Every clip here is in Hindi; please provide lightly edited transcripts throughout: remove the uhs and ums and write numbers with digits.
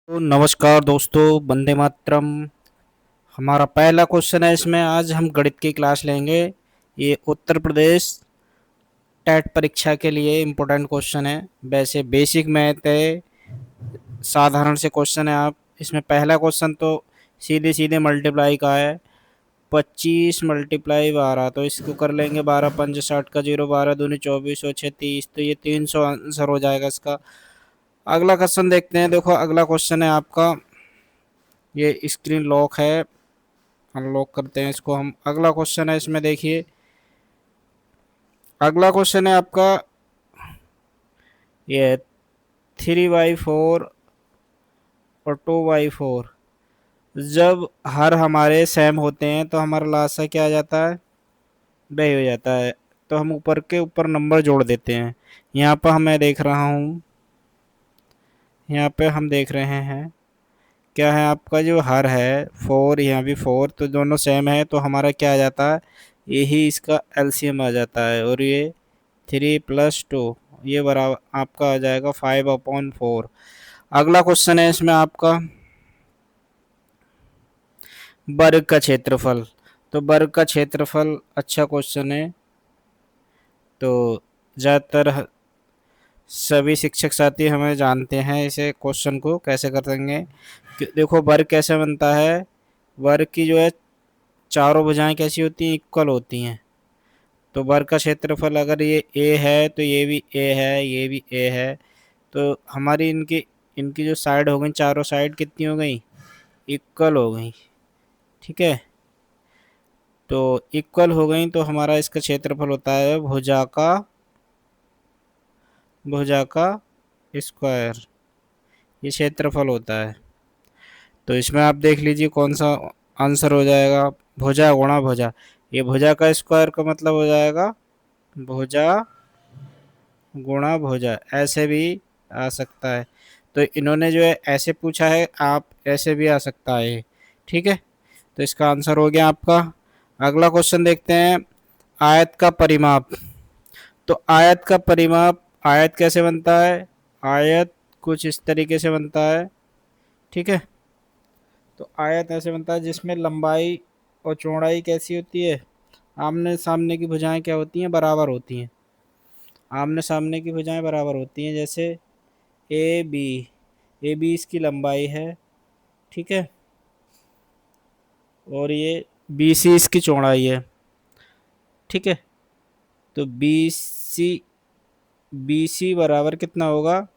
तो नमस्कार दोस्तों, वंदे मातरम। हमारा पहला क्वेश्चन है इसमें। आज हम गणित की क्लास लेंगे। ये उत्तर प्रदेश टेट परीक्षा के लिए इम्पोर्टेंट क्वेश्चन है। वैसे बेसिक मैथ है, साधारण से क्वेश्चन है। आप इसमें पहला क्वेश्चन तो सीधे सीधे मल्टीप्लाई का है। 25 मल्टीप्लाई 12, तो इसको कर लेंगे 12 पंच 60 का जीरो, 12 दूनी 24 और 6 30, तो ये 300 आंसर हो जाएगा इसका। अगला क्वेश्चन देखते हैं। देखो अगला क्वेश्चन है आपका, ये स्क्रीन लॉक है, अनलॉक करते हैं इसको हम। अगला क्वेश्चन है इसमें, देखिए अगला क्वेश्चन है आपका, ये 3/4 और 2/4 जब हर हमारे सेम होते हैं तो हमारा लासा क्या आ जाता है, वही हो जाता है। तो हम ऊपर के ऊपर नंबर जोड़ देते हैं। यहाँ पर मैं देख रहा हूँ, यहाँ पे हम देख रहे हैं क्या है आपका जो हर है 4, यहाँ भी 4, तो दोनों सेम है तो हमारा क्या आ जाता है, यही इसका एलसीएम आ जाता है। और ये 3 + 2 ये बराबर आपका आ जाएगा 5/4। अगला क्वेश्चन है इसमें आपका, वर्ग का क्षेत्रफल। तो वर्ग का क्षेत्रफल अच्छा क्वेश्चन है। तो ज़्यादातर सभी शिक्षक साथी हमें जानते हैं इसे क्वेश्चन को कैसे कर देंगे। देखो वर्ग कैसे बनता है, वर्ग की जो है चारों भुजाएं कैसी होती हैं, इक्वल होती हैं। तो वर्ग का क्षेत्रफल अगर ये ए है तो ये भी ए है, ये भी ए है, तो हमारी इनकी इनकी जो साइड हो गई, चारों साइड कितनी हो गई, इक्वल हो गई। ठीक है, तो इक्वल हो गई तो हमारा इसका क्षेत्रफल होता है भुजा का स्क्वायर, ये क्षेत्रफल होता है। तो इसमें आप देख लीजिए कौन सा आंसर हो जाएगा, भुजा गुणा भुजा। ये भुजा का स्क्वायर का मतलब हो जाएगा भुजा गुणा भुजा, ऐसे भी आ सकता है। तो इन्होंने जो है ऐसे पूछा है, आप ऐसे भी आ सकता है। ठीक है, तो इसका आंसर हो गया आपका। अगला क्वेश्चन देखते हैं, आयत का परिमाप। तो आयत का परिमाप, आयत कैसे बनता है, आयत कुछ इस तरीके से बनता है। ठीक है, तो आयत ऐसे बनता है जिसमें लंबाई और चौड़ाई कैसी होती है, आमने सामने की भुजाएं क्या होती हैं, बराबर होती हैं। आमने सामने की भुजाएं बराबर होती हैं। जैसे ए बी, ए बी इसकी लंबाई है। ठीक है, और ये बी सी इसकी चौड़ाई है। ठीक है, तो बी सी बराबर कितना होगा,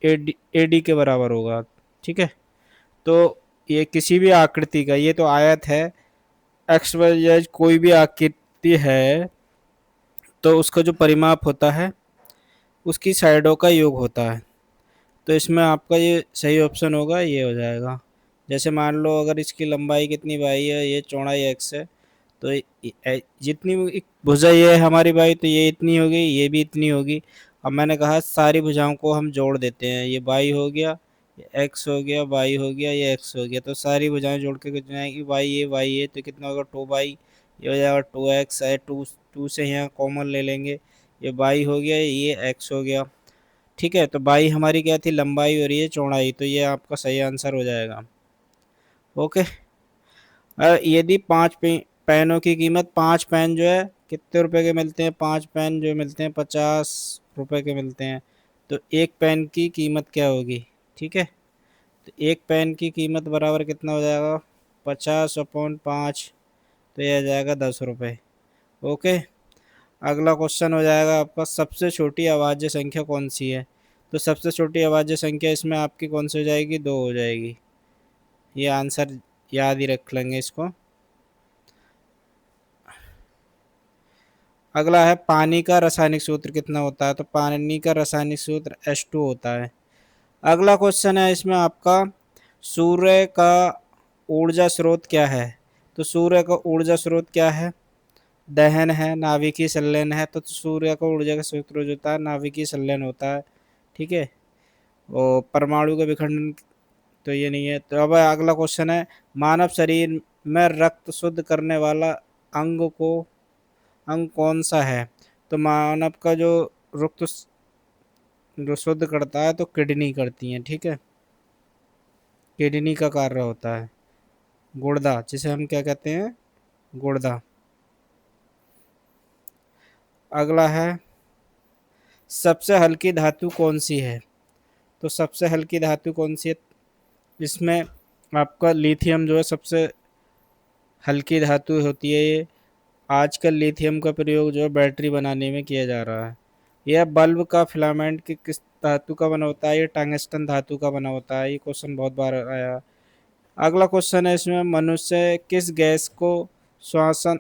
ए डी के बराबर होगा। ठीक है, तो ये किसी भी आकृति का, ये तो आयत है, एक्स वाई जेड कोई भी आकृति है तो उसका जो परिमाप होता है उसकी साइडों का योग होता है। तो इसमें आपका ये सही ऑप्शन होगा, ये हो जाएगा। जैसे मान लो अगर इसकी लंबाई कितनी बाई है, ये चौड़ाई एक्स है, तो जितनी भुजा ये है हमारी बाई, तो ये इतनी होगी, ये भी इतनी होगी। अब मैंने कहा सारी भुजाओं को हम जोड़ देते हैं, ये बाई हो गया, ये एक्स हो गया, बाई हो गया, ये एक्स हो गया, तो सारी भुजाएं जोड़ के कितनी आएगी, बाई ये तो कितना होगा 2 बाई, ये हो जाएगा 2 एक्स है। टू टू से यहाँ कॉमन ले लेंगे, ये बाई हो गया, ये एक्स हो गया। ठीक है, तो बाई हमारी क्या थी, लंबाई, और ये चौड़ाई, तो ये आपका सही आंसर हो जाएगा। ओके, यदि पेनों की कीमत, 5 पेन जो है कितने रुपए के मिलते हैं, 5 पेन जो मिलते हैं 50 रुपए के मिलते हैं। तो एक पेन की कीमत क्या होगी। ठीक है, तो एक पेन की कीमत बराबर कितना हो जाएगा, 50/5, तो यह आ जाएगा 10 रुपये। ओके, अगला क्वेश्चन हो जाएगा आपका, सबसे छोटी अभाज्य संख्या कौन सी है। तो सबसे छोटी अभाज्य संख्या इसमें आपकी कौन सी हो जाएगी, 2 हो जाएगी। ये आंसर याद ही रख लेंगे इसको। अगला है, पानी का रासायनिक सूत्र कितना होता है। तो पानी का रासायनिक सूत्र H2 होता है। अगला क्वेश्चन है इसमें आपका, सूर्य का ऊर्जा स्रोत क्या है। तो सूर्य का ऊर्जा स्रोत क्या है, दहन है, नाभिकीय संलयन है। तो सूर्य का ऊर्जा का स्रोत जो होता है नाभिकीय संलयन होता है। ठीक है, और परमाणु का विखंडन तो ये नहीं है। तो अब अगला क्वेश्चन है, मानव शरीर में रक्त शुद्ध करने वाला अंग कौन सा है। तो मानव का जो रक्त जो शुद्ध करता है तो किडनी करती है। ठीक है, किडनी का कार्य होता है, गुर्दा जिसे हम क्या कहते हैं, गुर्दा। अगला है, सबसे हल्की धातु कौन सी है? तो सबसे हल्की धातु कौन सी है, इसमें आपका लिथियम जो है सबसे हल्की धातु होती है ये। आजकल लिथियम का प्रयोग जो है बैटरी बनाने में किया जा रहा है। यह बल्ब का फिलामेंट की किस धातु का बना होता है? ये टंगस्टन धातु का बना होता है। ये क्वेश्चन बहुत बार आया। अगला क्वेश्चन है इसमें, मनुष्य किस गैस को श्वसन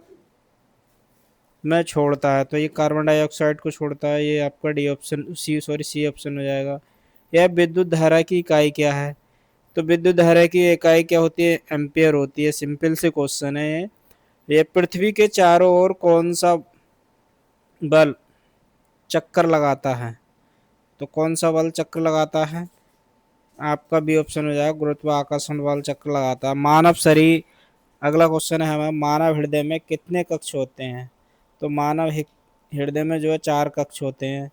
में छोड़ता है? तो ये कार्बन डाइऑक्साइड को छोड़ता है। ये आपका डी ऑप्शन, सी ऑप्शन हो जाएगा। यह विद्युत धारा की इकाई क्या है? तो विद्युत धारा की इकाई क्या होती है? एम्पियर होती है। सिंपल से क्वेश्चन है ये। ये पृथ्वी के चारों ओर कौन सा बल चक्कर लगाता है? तो कौन सा बल चक्कर लगाता है? आपका बी ऑप्शन हो जाएगा, गुरुत्वाकर्षण बल चक्कर लगाता है। मानव शरीर, अगला क्वेश्चन है हमारा, मानव हृदय में कितने कक्ष होते हैं? तो मानव हृदय में जो है 4 कक्ष होते हैं।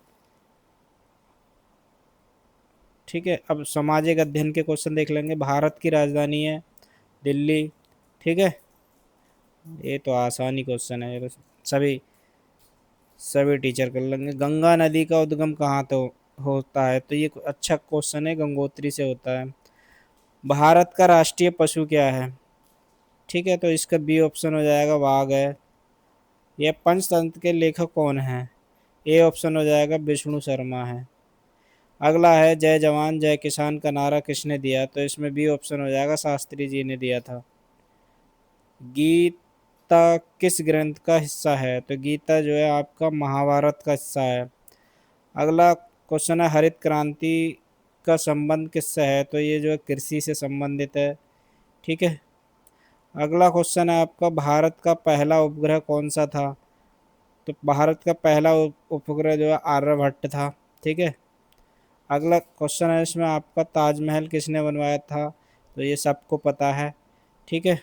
ठीक है, अब सामाजिक अध्ययन के क्वेश्चन देख लेंगे। भारत की राजधानी है दिल्ली। ठीक है, ये तो आसानी क्वेश्चन है, ये तो सभी सभी टीचर कर लेंगे। गंगा नदी का उद्गम कहाँ तो होता है? तो ये अच्छा क्वेश्चन है, गंगोत्री से होता है। भारत का राष्ट्रीय पशु क्या है? ठीक है, तो इसका बी ऑप्शन हो जाएगा, बाघ है। यह पंचतंत्र के लेखक कौन है? ए ऑप्शन हो जाएगा, विष्णु शर्मा है। अगला है, जय जवान जय किसान का नारा किसने दिया? तो इसमें बी ऑप्शन हो जाएगा, शास्त्री जी ने दिया था। गीता किस ग्रंथ का हिस्सा है? तो गीता जो है आपका महाभारत का हिस्सा है। अगला क्वेश्चन है, हरित क्रांति का संबंध किससे है? तो ये जो है कृषि से संबंधित है। ठीक है, अगला क्वेश्चन है आपका, भारत का पहला उपग्रह कौन सा था? तो भारत का पहला उपग्रह जो है आर्यभट्ट था। ठीक है, अगला क्वेश्चन है इसमें आपका, ताजमहल किसने बनवाया था? तो ये सबको पता है। ठीक है,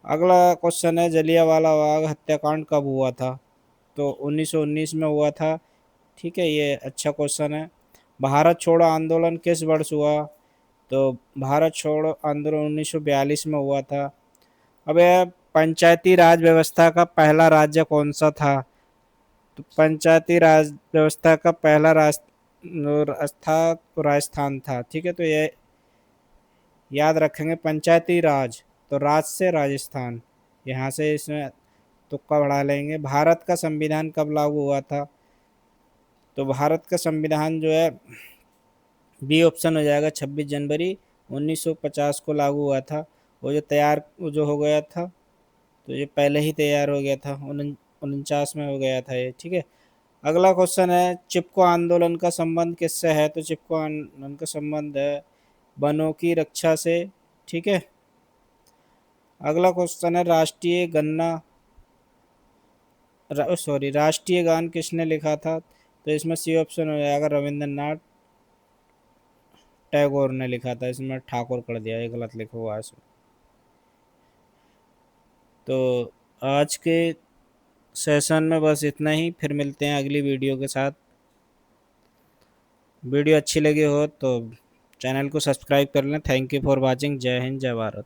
अगला क्वेश्चन है, जलियांवाला बाग हत्याकांड कब हुआ था? तो 1919 में हुआ था। ठीक है, ये अच्छा क्वेश्चन है। भारत छोड़ो आंदोलन किस वर्ष हुआ? तो भारत छोड़ो आंदोलन 1942 में हुआ था। अब यह पंचायती राज व्यवस्था का पहला राज्य कौन सा था? तो पंचायती राज व्यवस्था का पहला राजस्थान था। ठीक है, तो ये याद रखेंगे, पंचायती राज, तो राज से राजस्थान, यहाँ से इसमें तुक्का बढ़ा लेंगे। भारत का संविधान कब लागू हुआ था? तो भारत का संविधान जो है, बी ऑप्शन हो जाएगा, 26 जनवरी 1950 को लागू हुआ था। वो जो हो गया था, तो ये पहले ही तैयार हो गया था, 49 में हो गया था ये। ठीक है, अगला क्वेश्चन है, चिपको आंदोलन का संबंध किससे है? तो चिपको आंदोलन का संबंध है वनों की रक्षा से। ठीक है, अगला क्वेश्चन है, राष्ट्रीय गान किसने लिखा था? तो इसमें सी ऑप्शन हो जाएगा, रविंद्रनाथ टैगोर ने लिखा था। इसमें ठाकुर कर दिया, ये गलत लिखा हुआ है इसमें। तो आज के सेशन में बस इतना ही, फिर मिलते हैं अगली वीडियो के साथ। वीडियो अच्छी लगी हो तो चैनल को सब्सक्राइब कर लें। Thank you for watching. जय हिंद, जय भारत।